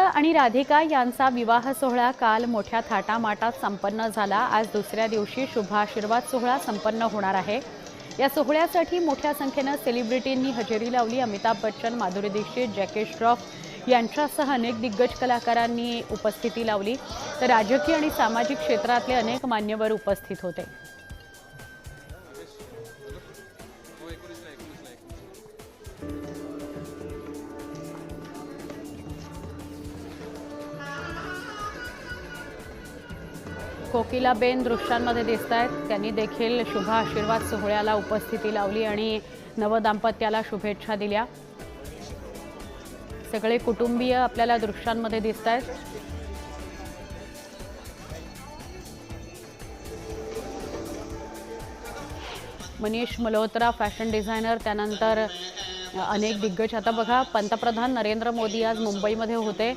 आणि राधिका यांचा विवाह सोहळा काल मोठ्या थाटामाटात संपन्न झाला। आज दुसऱ्या दिवशी शुभाशीर्वाद सोहळा संपन्न होणार आहे। या सोहळ्यासाठी मोठ्या संख्येने सेलिब्रिटींनी हजेरी लावली। अमिताभ बच्चन, माधुरी दीक्षित, जॅकी श्रॉफ यांच्यासह अनेक दिग्गज कलाकारांनी उपस्थिती लावली। तर राजकीय आणि सामाजिक क्षेत्रातले अनेक मान्यवर उपस्थित होते। कोकिलाबेन दृश्यांमध्ये दिसतायत। त्यांनी देखील शुभ आशीर्वाद सोहळ्याला उपस्थिती लावली आणि नवदाम्पत्याला शुभेच्छा दिल्या। सगळे कुटुंबीय आपल्याला दृश्यांमध्ये दिसतायत। मनीष मल्होत्रा फॅशन डिझायनर, त्यानंतर अनेक दिग्गज। आता बघा, पंतप्रधान नरेंद्र मोदी आज मुंबईमध्ये होते।